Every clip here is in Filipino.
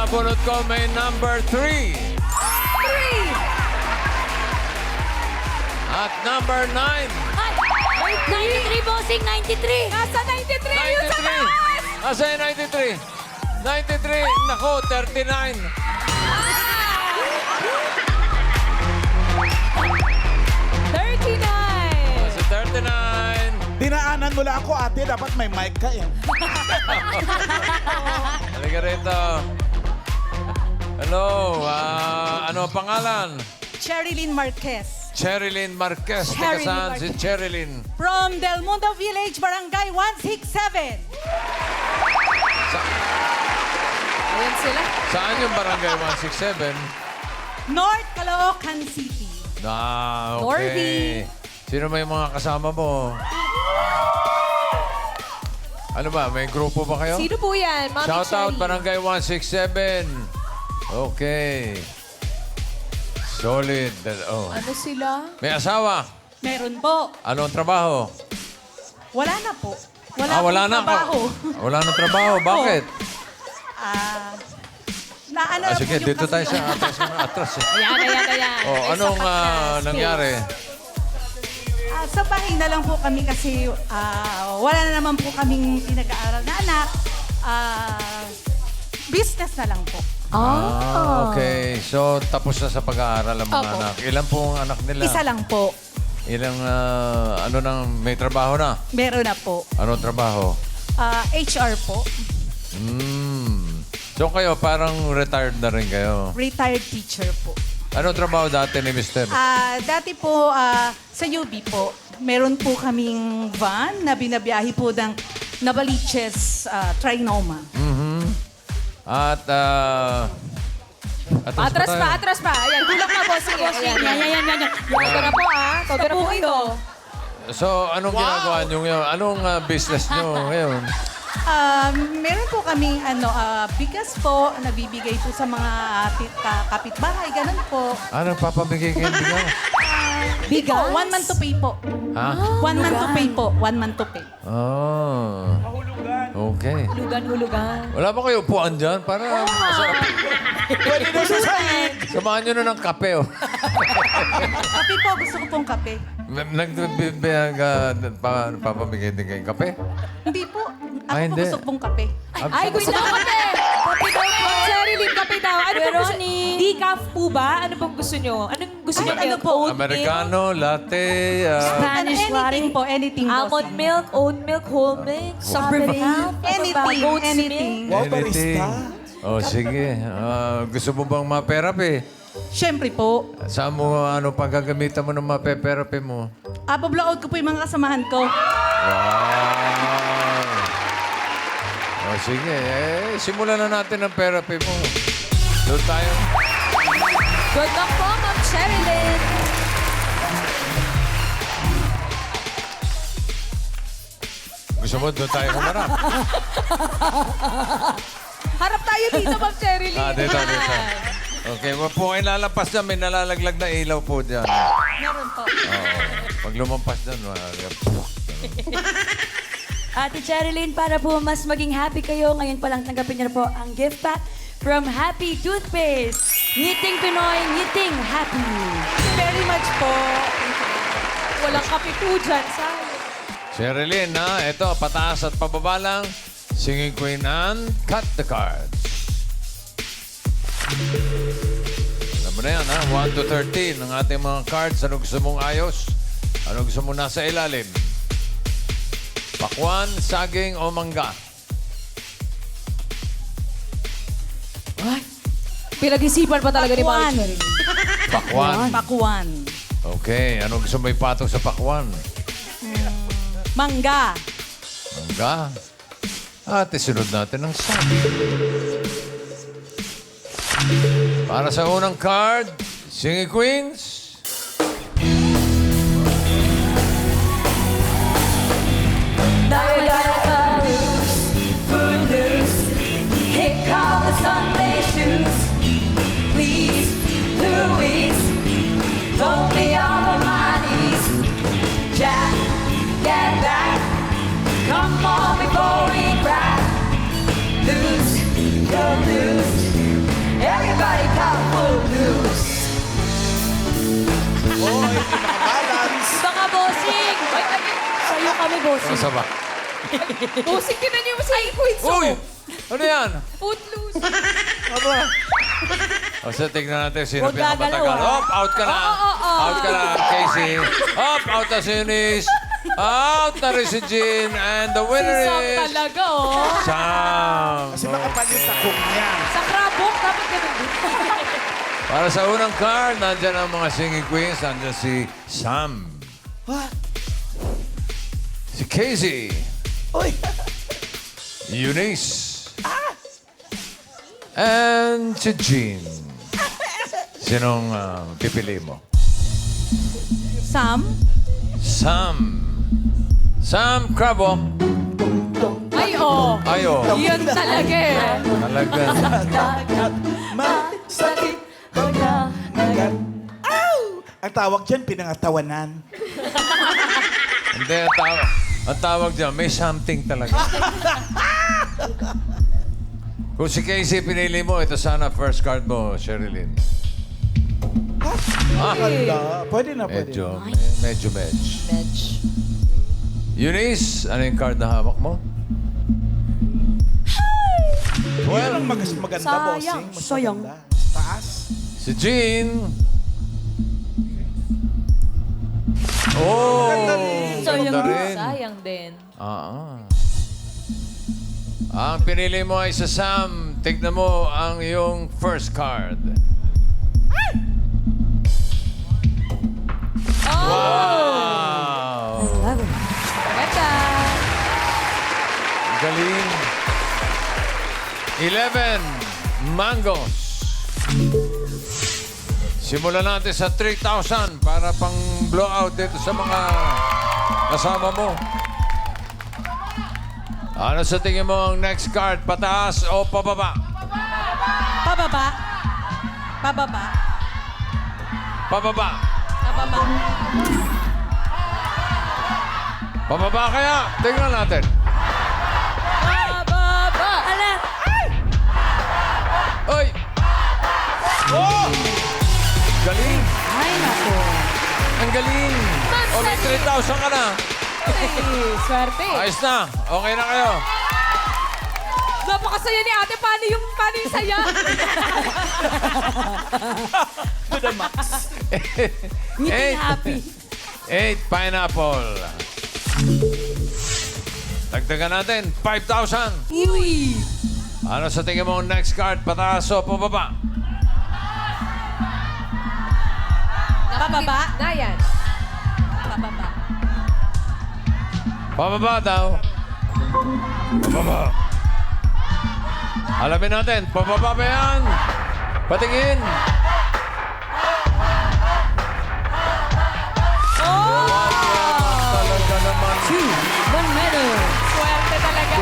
Nabunot ko may number 3. 3. At number 9. Ay, 93, bossing, 93. Nasa 93, yun sa 93. taas. Asa yung 93? 93. Nako, 39. Sa 39. Dinaanan mo lang ako, ate. Dapat may mic ka eh. Halika rito. Hello. Ano ang pangalan? Sherilyn Marquez. Cherilyn Marquez. Teka Cherilyn saan si Marquez. Cherilyn? From Del Mundo Village, Barangay 167. Ayan sila. Saan yung barangay 167? North Caloocan City. Ah, Norby. okay. Sino may mga kasama mo? Ano ba? May grupo ba kayo? Sino po yan? Mami Shout out, Cherry. Barangay 167. Okay. Solid. Oh. Ano sila? May asawa? Meron po. Anong trabaho? Wala na po. Wala wala pong na. trabaho. Wala na trabaho. Bakit? Naano na Sige, po yung dito kasi tayo sa yung- atras. Atras eh. Ayan. Oh, anong nangyari? Sa bahay na lang po kami kasi wala na naman po kaming pinag-aaral na anak. Business na lang po. Okay. So, tapos na sa pag-aaral ang mga Opo. anak. Ilan po ang anak nila? Isa lang po. Ilang, may trabaho na? Meron na po. Anong trabaho? HR po. So kayo, parang retired na rin kayo. Retired teacher po. Anong trabaho dati ni Mister? Dati po sa UB po, meron po kaming van na binabiyahe po ng Navaliches Trinoma. At, Atras pa, atras pa. Ayan, tulak na, bossing. Ayan. Ito na po, Todo na po ito. So, anong ginagawa nyo ngayon? Anong business nyo ngayon? Meron po kaming bigas po, nabibigay po sa mga kapitbahay, ganun po. Nagpapabigay kayo ng bigas? Bigas? 1 month to pay po. Ha? 1 month to pay po. 1 month to pay. Oh. Okay. Hulugan. Wala ba kayo upuan dyan? Para masarap. Pwede na sa sahig. Samahan nyo na ng kape, oh. Kape po, gusto ko pong kape. Papamigay din kayong kape? Hindi po. Ako Ay, po hindi. gusto pong kape. Ay, gusto ko kape. Kape daw po. Cherilyn, kape daw. Ano pong gusto? Decaf po ba? Ano pong gusto nyo? Anong gusto nyo? Ano po? Americano, latte, Spanish Anything po, anything po. Almond milk, oat milk, whole milk, strawberry milk, Anything, goat's anything. milk. Wow, barista. Oh, sige. Gusto mo bang ma-therapy? Siyempre po. Saan mo, pang gagamitan mo ng ma-therapy mo? Pablowout ko po yung mga kasamahan ko. Wow! Oh, sige. Simulan na natin ang therapy mo. Doon tayo. Good luck po, Ma'am Cherilyn. Gusto mo, doon tayo kumarap. Harap tayo dito, Ma'am Cherilyn. Dito. Okay, wag po kayo lalampas dyan. May nalalaglag na ilaw po dyan. Meron po. Pag lumampas dyan, Ate Cherilyn, para po mas maging happy kayo, ngayon pa lang tanggapin niyo na po ang gift pack from Happy Toothpaste. Ngiting Pinoy, ngiting happy. Very much po. Walang kape po dyan, sayang. Sherilyn, ito, pataas at pababa lang. Singing Queen and cut the cards. Alam mo na yan, 1 to 13 ang ating mga cards. Ano gusto mong ayos? Ano gusto mong nasa ilalim? Pakwan, saging o mangga? Pinag-isipan pa talaga ni Ma'am Pakwan. Cherilyn. Pakwan. Pakuan. Okay, ano gusto mo ipatong sa pakwan? Mangga. Mangga. At isunod natin ang saging. Para sa unang card, Singing Queens. Dahil loose, food loose, kick off the Sunday shoes. Please, Louise, throw me on my knees. Jack, get back, come on before we crack. Lose, you're loose, loose. Oh, hindi nakabalance. Baka bossing. Sa'yo kami, bossing. Ano ba? Bossing, tinan niyo si Queen So. Uy! Ano yan? Footloose. Aba. O so, tignan natin sino Huwag gagalaw, pinakamatagal. ah. Op, out ka na. Out ka na, Casey. Op, out na si Eunice. Out na rin si Jean. And the winner Sam is... talaga, oh. Sam. Kasi makapalit ako niya. Sa krabok, dapat ganun din. Para sa unang card, nandyan ang mga singing queens. Nandyan si Sam. Si Casey. Uy, Eunice. And si Jean. Sinong pipili mo? Sam? Sam. Sam Crabo. Ay, oh. Ayo. Yan talaga eh. Talaga. masakit pagkanagat. Ow! Ang tawag dyan, pinangatawanan. Hindi, ang tawag dyan, may something talaga. Kung si Casey pinili mo, ito sana first card mo, Sherilyn. Hala, pwede na, pwede. Medyo. Eunice, ano yung card na hawak mo? Yun ang maganda, Sayang. bossing. Mas Sayang. maganda. Taas. Si Jean. Oh! Sayang ganda din. rin. Sayang din. Ang pinili mo ay sa Sam. Tignan mo ang iyong first card. Wow! Ganda. Galing. 11 mangoes. Simulan natin sa 3,000 para pang blowout dito sa mga kasama mo. Ano sa tingin mo ang next card? Pataas o pababa? Pababa. Pababa. Pababa. Pababa. Pababa kaya? Tingnan natin. Bababa. Ala, Oy! Oh! Galing! ay nako. Ang galing! O, may 3,000 ka na. Ay, swerte. Ayos na. Okay na kayo. Napakasaya ni ate. Paano yung saya? To the max. Ngiting happy. 8 pineapple. Dagdagan natin, 5,000. Uy! Ano sa tingin mo ang next card? Pataas o pababa? Pababa. Na yan. Pababa. Pababa daw. Pababa. Alamin natin, pababa ba yan? Patingin. Talaga naman. 1 medal. Swerte talaga.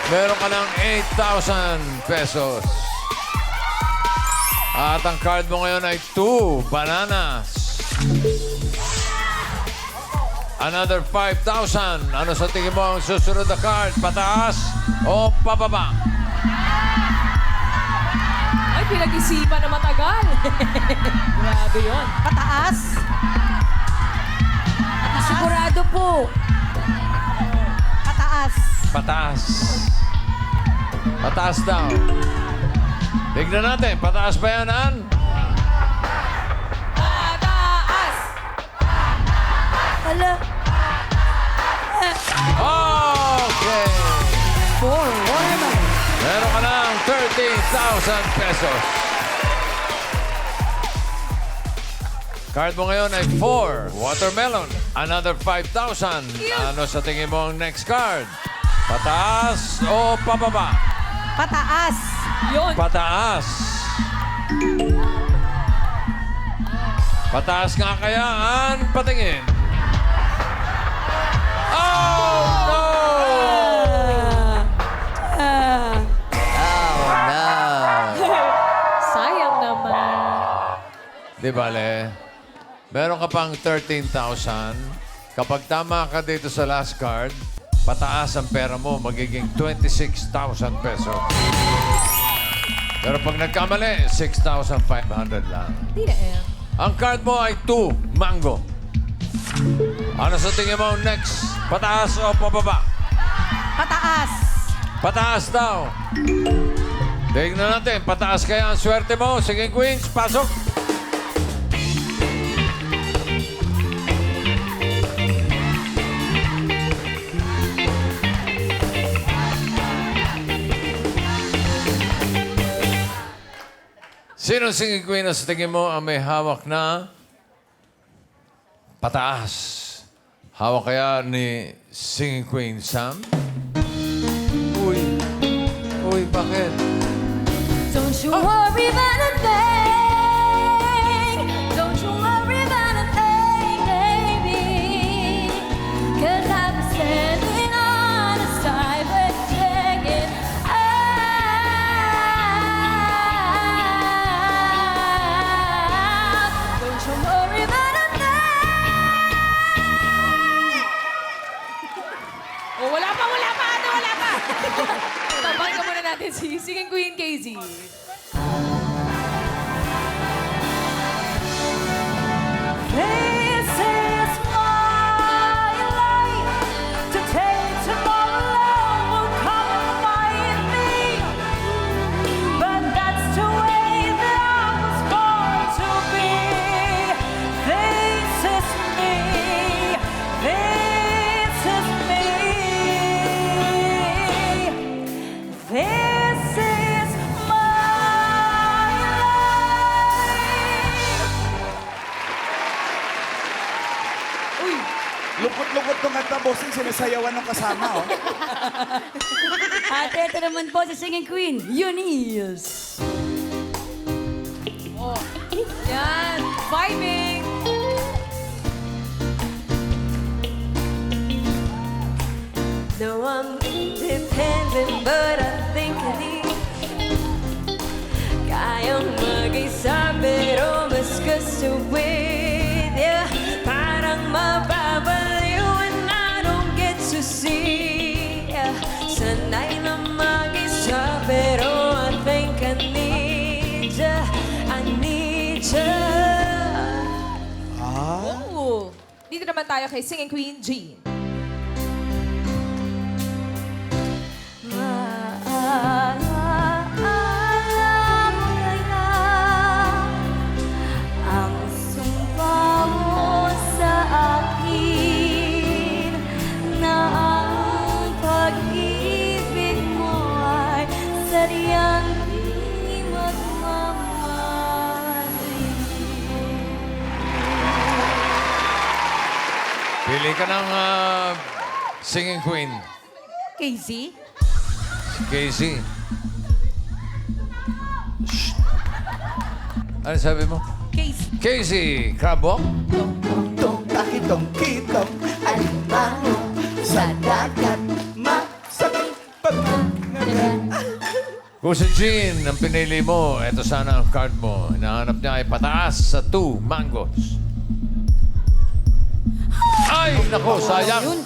Meron ka ng 8,000 pesos. At ang card mo ngayon ay 2 bananas. Another 5,000. Ano sa tingin mo ang susunod na card? Pataas o pababa? Ay, pinag-isipan na matagal. Grabe yun. Pataas. Sigurado po. Pataas. Pataas. Pataas daw. Tignan natin. Pataas ba yan, Ann? Pataas. Ala, Okay. 4 watermelon. Meron ka ng 30,000 pesos. Card mo ngayon ay 4. Watermelon. Another 5,000. Ano sa tingin mo ang next card? Pataas o pababa? Pataas. Yun. Pataas. Pataas nga kaya, Ann? Patingin. Oh, no! Sayang naman. Di bale, meron ka pang 13,000. Kapag tama ka dito sa last card, pataas ang pera mo, magiging 26,000 pesos. Pero Pero pag nagkamali, 6,500 lang. Hindi na eh. Ang card mo ay 2, mango. Ano sa tingin mo next? Pataas o pababa? Pataas. Pataas daw. Tingnan natin, pataas kaya ang swerte mo. Sige, Queens, pasok. Sino singing queen na sa tingin mo ang may hawak na pataas? Hawak kaya ni singing queen Sam? Uy, bakit? Don't you worry about a thing. Don't you worry about a thing, baby. 'Cause I've been standing on the side but checking out. Don't you worry about a thing. Oh, wala pa! Ate, wala pa! Tabang ka muna natin si Singing Queen KZ. This is my life. Today, tomorrow will come and find me. But that's the way that I was born to be. This is me. This is me. This is my life. Uy! Lukot-lukot tong kanta, bossing, sinasayawan ng kasama, oh. At ito naman po si Singing Queen, Eunice. Oh. Yan! Vibing! No, I'm independent, but I think I need. Kayang mag-isa, pero mas gusto with you. Parang mababaliw and I don't get to see. Sanay na mag-isa, pero I think I need ya. I need ya. Oh! Dito naman tayo kay Singing Queen Jean. Maaalala mo kaya ang sumpa mo sa akin na ang pag-ibig mo ay sadyang di magmamahal. Pili ka ng singing queen. KZ? Casey. Shh. Ano sabi mo? KZ. Casey, crab walk? Tong takitong kitong alimango sa dagat masakit pag Kung si Jean ang pinili mo, eto sana ang card mo. Hinahanap niya ay pataas sa 2 mangoes. Ay, nako, sayang.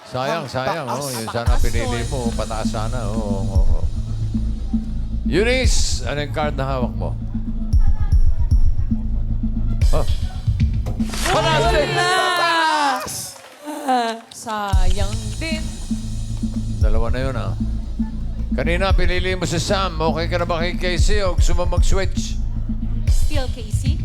Sayang. Oh, yun sana ang pinili mo. Pataas sana. Oo. Eunice, ano yung card na hawak mo? Oh. Pataas din! Sayang din. Dalawa na yun, ah. Kanina, pinili mo si Sam. Okay ka na ba kay Casey o gusto mo mag-switch? Still KZ?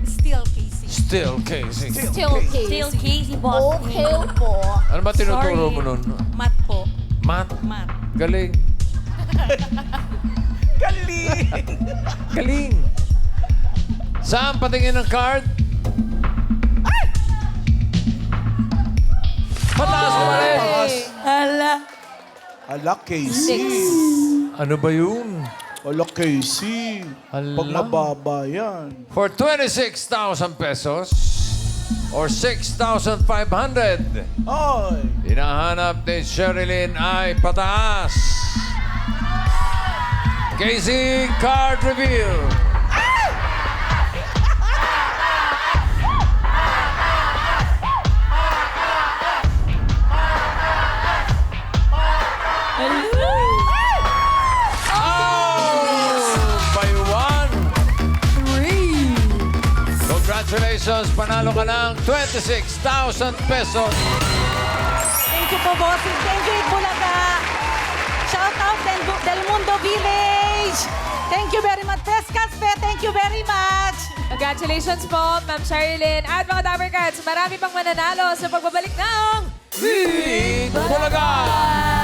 Still KZ. Still Casey. Still Still Casey, boss. Okay po. Ano ba tinuturo Sorry. mo nun? Mat po. Math? Mat. Galing. Galing! Galing. Sam, patingin ng card. Pataas naman eh. Hala. Ala, Casey. Ano ba yun? Ala, Casey. Ala. Pag mababa yan. For 26,000 pesos or 6,500, Ay! hinahanap ni Sherilyn ay pataas. Casey, card reveal. Congratulations! Panalo ka ng 26,000 pesos. Thank you po, bossing. Thank you, Bulaga. Shout out Del Mundo Village. Thank you very much. Pescaspe, thank you very much. Congratulations po, Ma'am Sherilyn. At mga Dapper Cats, marami pang mananalo sa pagbabalik ng Big Bulaga!